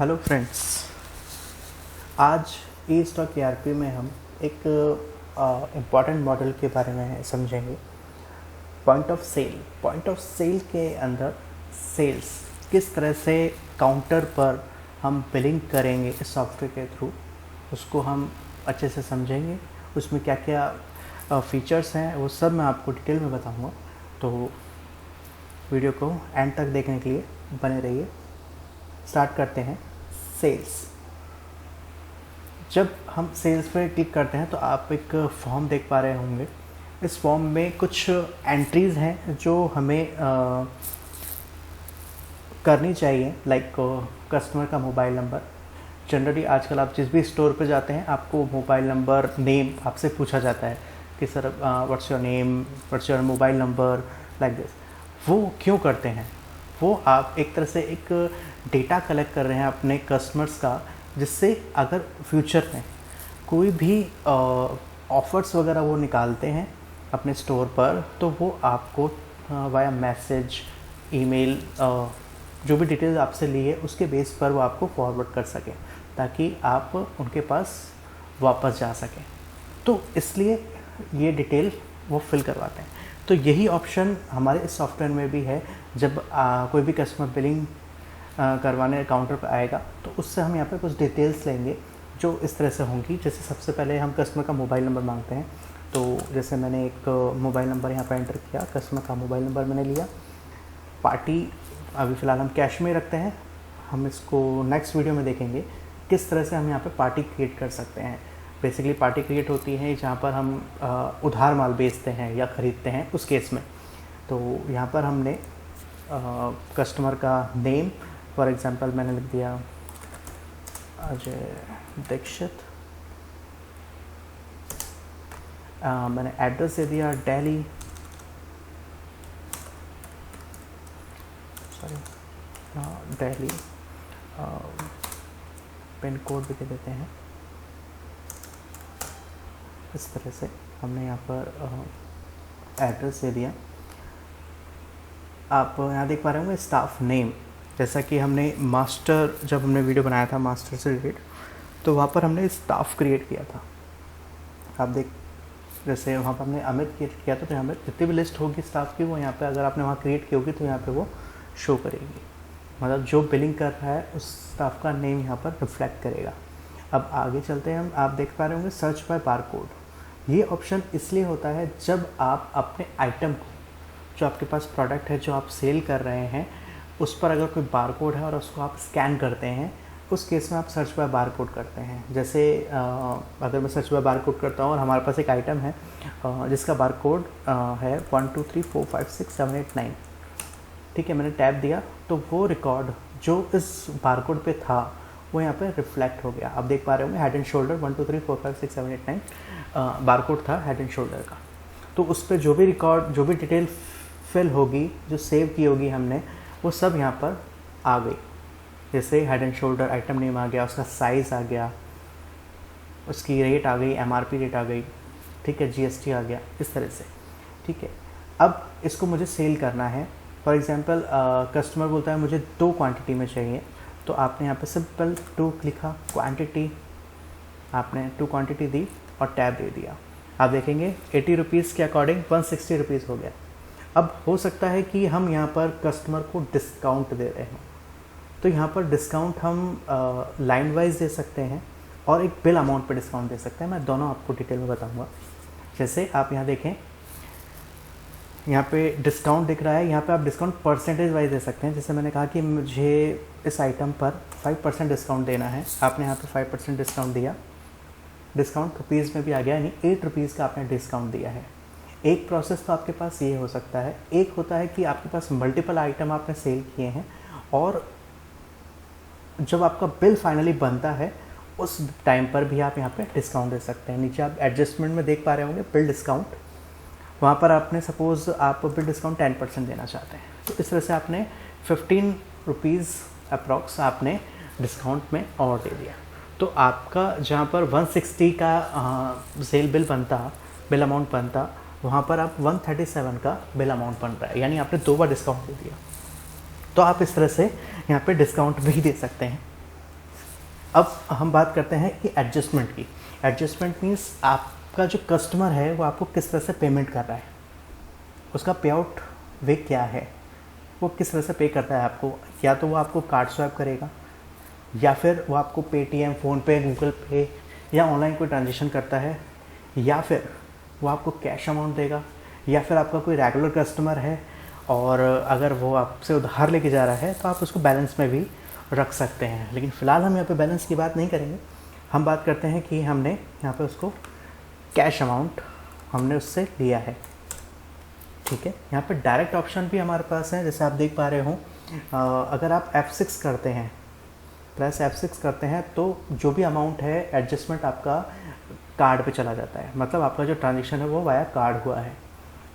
Hello friends, आज ई stock ERP में हम एक इम्पॉर्टेंट मॉडल के बारे में समझेंगे। पॉइंट ऑफ सेल के अंदर सेल्स किस तरह से काउंटर पर हम बिलिंग करेंगे इस सॉफ्टवेयर के थ्रू, उसको हम अच्छे से समझेंगे। उसमें क्या क्या फीचर्स हैं वो सब मैं आपको डिटेल में बताऊंगा, तो वीडियो को एंड तक देखने के लिए बने रहिए। स्टार्ट करते हैं। सेल्स। जब हम सेल्स पे क्लिक करते हैं तो आप एक फॉर्म देख पा रहे होंगे। इस फॉर्म में कुछ एंट्रीज़ हैं जो हमें करनी चाहिए, लाइक कस्टमर का मोबाइल नंबर। जनरली आजकल आप जिस भी स्टोर पे जाते हैं आपको मोबाइल नंबर, नेम आपसे पूछा जाता है कि sir what's your name, what's your mobile number, like this. वो क्यों करते हैं? वो आप एक तरह से एक डेटा कलेक्ट कर रहे हैं अपने कस्टमर्स का, जिससे अगर फ्यूचर में कोई भी ऑफ़र्स वगैरह वो निकालते हैं अपने स्टोर पर, तो वो आपको वाया मैसेज, ईमेल, जो भी डिटेल्स आपसे लिए उसके बेस पर वो आपको फॉरवर्ड कर सकें, ताकि आप उनके पास वापस जा सकें। तो इसलिए ये डिटेल वो फिल करवाते हैं। तो यही ऑप्शन हमारे इस सॉफ्टवेयर में भी है। जब कोई भी कस्टमर बिलिंग करवाने काउंटर पर आएगा तो उससे हम यहाँ पे कुछ डिटेल्स लेंगे जो इस तरह से होंगी। जैसे सबसे पहले हम कस्टमर का मोबाइल नंबर मांगते हैं, तो जैसे मैंने एक मोबाइल नंबर यहाँ पर एंटर किया, कस्टमर का मोबाइल नंबर मैंने लिया। पार्टी अभी फ़िलहाल हम कैश में रखते हैं। हम इसको नेक्स्ट वीडियो में देखेंगे किस तरह से हम यहाँ पे पार्टी क्रिएट कर सकते हैं। बेसिकली पार्टी क्रिएट होती है जहाँ पर हम उधार माल बेचते हैं या ख़रीदते हैं, उस केस में। तो यहाँ पर हमने कस्टमर का नेम, फॉर एग्ज़ाम्पल मैंने लिख दिया अजय दीक्षित। मैंने एड्रेस दे दिया दिल्ली, दिल्ली। पिन कोड भी दे देते हैं। इस तरह से हमने यहाँ पर एड्रेस दे दिया। आप यहाँ देख पा रहे होंगे स्टाफ नेम, जैसा कि हमने मास्टर, जब हमने वीडियो बनाया था मास्टर से रिलेटेड, तो वहाँ पर हमने स्टाफ क्रिएट किया था। आप देख, जैसे वहाँ पर हमने अमित क्रिएट किया था, तो यहाँ पर जितनी भी लिस्ट होगी स्टाफ की, वो यहाँ पे अगर आपने वहाँ क्रिएट की होगी तो यहाँ पे वो शो करेगी। मतलब जो बिलिंग कर रहा है उस स्टाफ का नेम यहाँ पर रिफ्लेक्ट करेगा। अब आगे चलते हैं हम। आप देख पा रहे होंगे सर्च बाय बारकोड। ये ऑप्शन इसलिए होता है जब आप अपने आइटम को, जो आपके पास प्रोडक्ट है जो आप सेल कर रहे हैं, उस पर अगर कोई बारकोड है और उसको आप स्कैन करते हैं, उस केस में आप सर्च बाय बारकोड करते हैं। जैसे अगर मैं सर्च बाय बारकोड करता हूँ और हमारे पास एक आइटम है जिसका बारकोड है 1 2 3 4 5 6 7 8 9, ठीक है, मैंने टैब दिया तो वो रिकॉर्ड जो इस बारकोड पे था वो यहाँ पे रिफ्लेक्ट हो गया। आप देख पा रहे होंगे हेड एंड शोल्डर 1 2 3 4 5 6 7 8 9 बारकोड था हेड एंड शोल्डर का। तो उस पर जो भी रिकॉर्ड, जो भी डिटेल फिल होगी, जो सेव की होगी हमने, वो सब यहाँ पर आ गई। जैसे head and shoulder item name आ गया, उसका साइज़ आ गया, उसकी रेट आ गई, एमआरपी रेट आ गई, ठीक है, जीएसटी आ गया, इस तरह से। ठीक है, अब इसको मुझे सेल करना है। फॉर एग्जांपल कस्टमर बोलता है मुझे 2 क्वांटिटी में चाहिए, तो आपने यहाँ पे सिंपल 2 लिखा, क्वांटिटी, आपने 2 क्वांटिटी दी और टैब दे दिया। आप देखेंगे 80 रुपीज़ के अकॉर्डिंग 160 रुपीज़ हो गया। अब हो सकता है कि हम यहाँ पर कस्टमर को डिस्काउंट दे रहे हैं, तो यहाँ पर डिस्काउंट हम लाइन वाइज दे सकते हैं और एक बिल अमाउंट पर डिस्काउंट दे सकते हैं। मैं दोनों आपको डिटेल में बताऊँगा। जैसे आप यहाँ देखें, यहाँ पे डिस्काउंट दिख रहा है, यहाँ पे आप डिस्काउंट परसेंटेज वाइज दे सकते हैं। जैसे मैंने कहा कि मुझे इस आइटम पर 5% डिस्काउंट देना है, आपने यहाँ पे 5% डिस्काउंट दिया। डिस्काउंट रुपीज़ में भी आ गया, यानी 8 रुपीज़ का आपने डिस्काउंट दिया है। एक प्रोसेस तो आपके पास ये हो सकता है। एक होता है कि आपके पास मल्टीपल आइटम आपने सेल किए हैं और जब आपका बिल फाइनली बनता है उस टाइम पर भी आप यहाँ पे डिस्काउंट दे सकते हैं। नीचे आप एडजस्टमेंट में देख पा रहे होंगे बिल डिस्काउंट, वहाँ पर आपने सपोज़ आप बिल डिस्काउंट 10% देना चाहते हैं, तो इस तरह से आपने 15 रुपीज़ अप्रॉक्स आपने डिस्काउंट में और दे दिया। तो आपका जहाँ पर 160 का सेल बिल बनता, बिल अमाउंट बनता, वहाँ पर आप 137 का बिल अमाउंट बन रहा है, यानी आपने 2 बार डिस्काउंट दे दिया। तो आप इस तरह से यहाँ पे डिस्काउंट भी दे सकते हैं। अब हम बात करते हैं कि एडजस्टमेंट की। एडजस्टमेंट मीन्स आपका जो कस्टमर है वो आपको किस तरह से पेमेंट कर रहा है, उसका पे आउट वे क्या है, वो किस तरह से पे करता है आपको। या तो वो आपको कार्ड स्वैप करेगा, या फिर वो आपको पेटीएम, फ़ोनपे, गूगल पे या ऑनलाइन कोई ट्रांजेक्शन करता है, या फिर वो आपको कैश अमाउंट देगा, या फिर आपका कोई रेगुलर कस्टमर है और अगर वो आपसे उधार लेके जा रहा है तो आप उसको बैलेंस में भी रख सकते हैं। लेकिन फ़िलहाल हम यहाँ पे बैलेंस की बात नहीं करेंगे, हम बात करते हैं कि हमने यहाँ पे उसको कैश अमाउंट हमने उससे लिया है। ठीक है, यहाँ पे डायरेक्ट ऑप्शन भी हमारे पास है, जैसे आप देख पा रहे हो। अगर आप F6 करते हैं, प्रेस F6 करते हैं तो जो भी अमाउंट है एडजस्टमेंट आपका कार्ड पे चला जाता है, मतलब आपका जो ट्रांजेक्शन है वो वाया कार्ड हुआ है।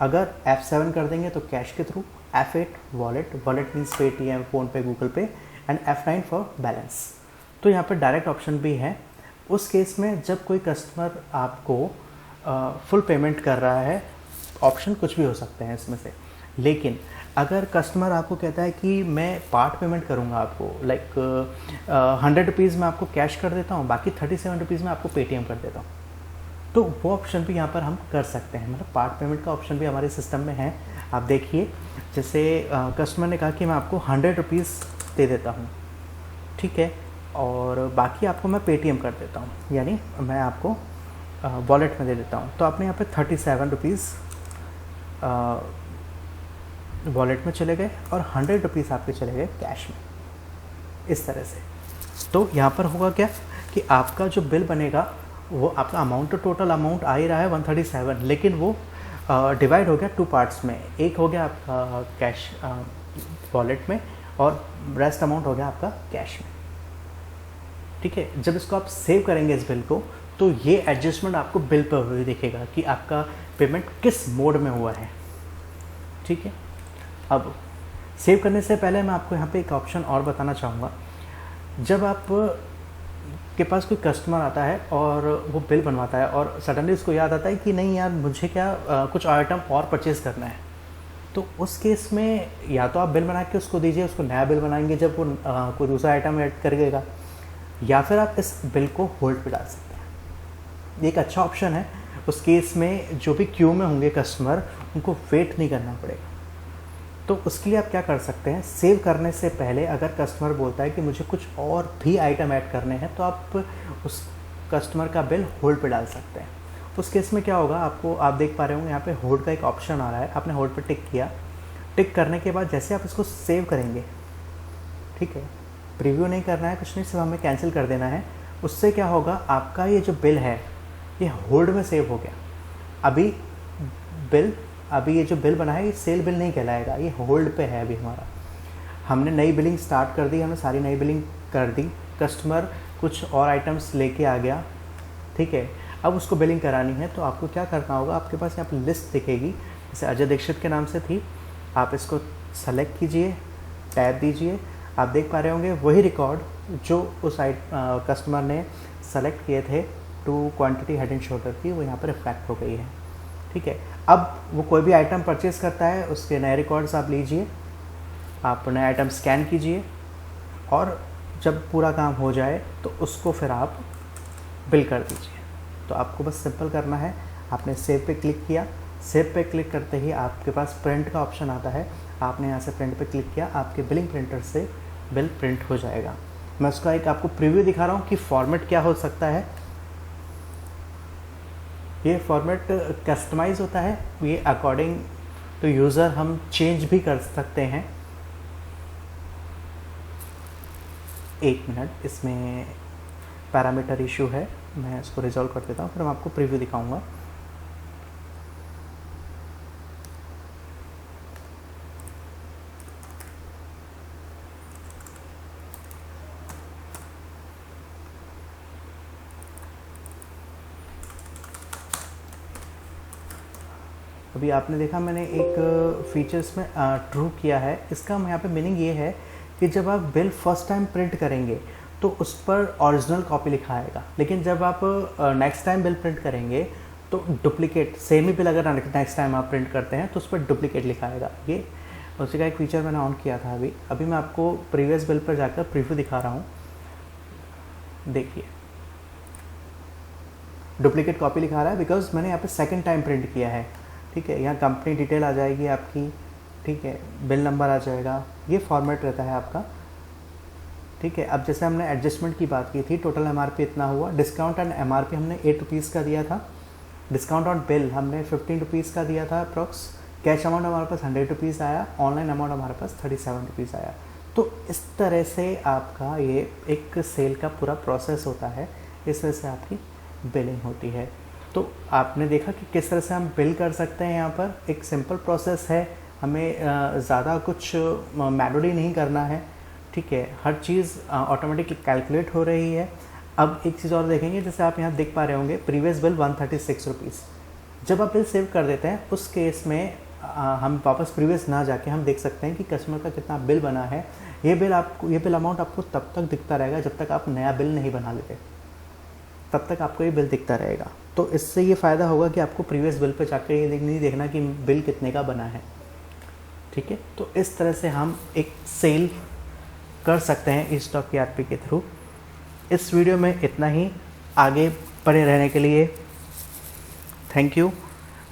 अगर F7 कर देंगे तो कैश के through, F8 wallet, wallet means Paytm, PhonePe, Google पे, एंड F9 फॉर बैलेंस। तो यहाँ पर डायरेक्ट ऑप्शन भी है। उस केस में जब कोई कस्टमर आपको फुल पेमेंट कर रहा है, ऑप्शन कुछ भी हो सकते हैं इसमें से। लेकिन अगर कस्टमर आपको कहता है कि मैं पार्ट पेमेंट करूँगा आपको, लाइक 100 रुपीज़ में आपको कैश कर देता हूँ, बाकी 37 रुपीज़ में आपको पेटीएम कर देता हूँ, तो वो ऑप्शन भी यहाँ पर हम कर सकते हैं। मतलब पार्ट पेमेंट का ऑप्शन भी हमारे सिस्टम में है। आप देखिए, जैसे कस्टमर ने कहा कि मैं आपको 100 रुपीज़ दे देता हूँ, ठीक है, और बाकी आपको मैं पेटीएम कर देता हूँ, यानी मैं आपको वॉलेट में दे देता हूँ। तो आपने यहाँ पे 37 रुपीज़ वॉलेट में चले गए और 100 रुपीज़ आपके चले गए कैश में, इस तरह से। तो यहाँ पर होगा क्या कि आपका जो बिल बनेगा वो आपका अमाउंट, तो टोटल अमाउंट आ ही रहा है 137, लेकिन वो डिवाइड हो गया 2 पार्ट्स में। एक हो गया आपका कैश वॉलेट में और रेस्ट अमाउंट हो गया आपका कैश में। ठीक है, जब इसको आप सेव करेंगे इस बिल को, तो ये एडजस्टमेंट आपको बिल पर हुई दिखेगा कि आपका पेमेंट किस मोड में हुआ है। ठीक है, अब सेव करने से पहले मैं आपको यहाँ पे एक ऑप्शन और बताना चाहूँगा। जब आप के पास कोई कस्टमर आता है और वो बिल बनवाता है और सडनली उसको याद आता है कि नहीं यार मुझे क्या कुछ आइटम और परचेज़ करना है, तो उस केस में या तो आप बिल बना के उसको दीजिए, उसको नया बिल बनाएंगे जब वो कोई दूसरा आइटम ऐड कर देगा, या फिर आप इस बिल को होल्ड पे डाल सकते हैं। ये एक अच्छा ऑप्शन है। उस केस में जो भी क्यू में होंगे कस्टमर, उनको वेट नहीं करना पड़ेगा। तो उसके लिए आप क्या कर सकते हैं, सेव करने से पहले अगर कस्टमर बोलता है कि मुझे कुछ और भी आइटम ऐड करने हैं, तो आप उस कस्टमर का बिल होल्ड पे डाल सकते हैं। उस केस में क्या होगा, आपको आप देख पा रहे होंगे यहाँ पे होल्ड का एक ऑप्शन आ रहा है। आपने होल्ड पे टिक किया, टिक करने के बाद जैसे आप इसको सेव करेंगे, ठीक है, प्रीव्यू नहीं करना है, कुछ नहीं, सिर्फ हमें कैंसिल कर देना है। उससे क्या होगा, आपका ये जो बिल है ये होल्ड में सेव हो गया। अभी ये जो बिल बना है ये सेल बिल नहीं कहलाएगा, ये होल्ड पे है अभी हमारा। हमने नई बिलिंग स्टार्ट कर दी, हमने सारी नई बिलिंग कर दी, कस्टमर कुछ और आइटम्स लेके आ गया, ठीक है, अब उसको बिलिंग करानी है। तो आपको क्या करना होगा, आपके पास यहाँ पर लिस्ट दिखेगी, जैसे अजय दीक्षित के नाम से थी, आप इसको सेलेक्ट कीजिए, टैब दीजिए, आप देख पा रहे होंगे वही रिकॉर्ड जो उस कस्टमर ने सेलेक्ट किए थे two quantity head and shoulder की, वो यहाँ पर रिफ्लेक्ट हो गई है। ठीक है, अब वो कोई भी आइटम परचेज़ करता है, उसके नए रिकॉर्ड्स आप लीजिए, आप नए आइटम स्कैन कीजिए, और जब पूरा काम हो जाए तो उसको फिर आप बिल कर दीजिए। तो आपको बस सिंपल करना है, आपने सेव पे क्लिक किया, सेव पे क्लिक करते ही आपके पास प्रिंट का ऑप्शन आता है, आपने यहाँ से प्रिंट पे क्लिक किया, आपके बिलिंग प्रिंटर से बिल प्रिंट हो जाएगा। मैं उसका एक आपको प्रीव्यू दिखा रहा हूँ कि फॉर्मेट क्या हो सकता है। ये फॉर्मेट कस्टमाइज़ होता है, ये अकॉर्डिंग टू यूज़र हम चेंज भी कर सकते हैं। एक मिनट, इसमें पैरामीटर इशू है, मैं इसको रिजॉल्व कर देता हूँ, फिर मैं आपको प्रीव्यू दिखाऊंगा। अभी आपने देखा मैंने एक फीचर्स में ट्रू किया है। इसका यहाँ पे मीनिंग ये है कि जब आप बिल फर्स्ट टाइम प्रिंट करेंगे तो उस पर ओरिजिनल कॉपी लिखा आएगा, लेकिन जब आप नेक्स्ट टाइम बिल प्रिंट करेंगे तो डुप्लीकेट, सेम ही बिल अगर नेक्स्ट टाइम आप प्रिंट करते हैं तो उस पर डुप्लीकेट लिखा आएगा। ये उसी का एक फीचर मैंने ऑन किया था अभी मैं आपको प्रीवियस बिल पर जाकर प्रीव्यू दिखा रहा हूँ। देखिए डुप्लीकेट कॉपी लिखा रहा है बिकॉज मैंने यहाँ पे सेकंड टाइम प्रिंट किया है, ठीक है। यहाँ कंपनी डिटेल आ जाएगी आपकी, ठीक है, बिल नंबर आ जाएगा, ये फॉर्मेट रहता है आपका, ठीक है। अब जैसे हमने एडजस्टमेंट की बात की थी, टोटल एमआरपी इतना हुआ, डिस्काउंट एंड एमआरपी हमने 8 रुपीज़ का दिया था, डिस्काउंट ऑन बिल हमने 15 रुपीज़ का दिया था अप्रॉक्स, कैश अमाउंट हमारे पास 100 रुपीज़ आया, ऑनलाइन अमाउंट हमारे पास 37 रुपीज़ आया। तो इस तरह से आपका ये एक सेल का पूरा प्रोसेस होता है, इस तरह से आपकी बिलिंग होती है। तो आपने देखा कि किस तरह से हम बिल कर सकते हैं। यहाँ पर एक सिंपल प्रोसेस है, हमें ज़्यादा कुछ मैनुअली नहीं करना है, ठीक है। हर चीज़ ऑटोमेटिकली कैलकुलेट हो रही है। अब एक चीज़ और देखेंगे, जैसे आप यहाँ देख पा रहे होंगे प्रीवियस बिल 136 रुपीज़। जब आप बिल सेव कर देते हैं उस केस में हम वापस प्रीवियस ना जाके हम देख सकते हैं कि कस्टमर का कितना बिल बना है। ये बिल अमाउंट आपको तब तक दिखता रहेगा जब तक आप नया बिल नहीं बना लेते, तब तक आपको ये बिल दिखता रहेगा। तो इससे ये फ़ायदा होगा कि आपको प्रीवियस बिल पे जाकर ये नहीं देखना कि बिल कितने का बना है, ठीक है। तो इस तरह से हम एक सेल कर सकते हैं ई स्टॉक ईआरपी के थ्रू। इस वीडियो में इतना ही, आगे पढ़े रहने के लिए थैंक यू।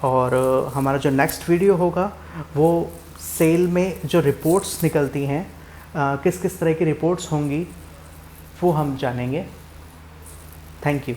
और हमारा जो नेक्स्ट वीडियो होगा वो सेल में जो रिपोर्ट्स निकलती हैं, किस किस तरह की रिपोर्ट्स होंगी वो हम जानेंगे। Thank you.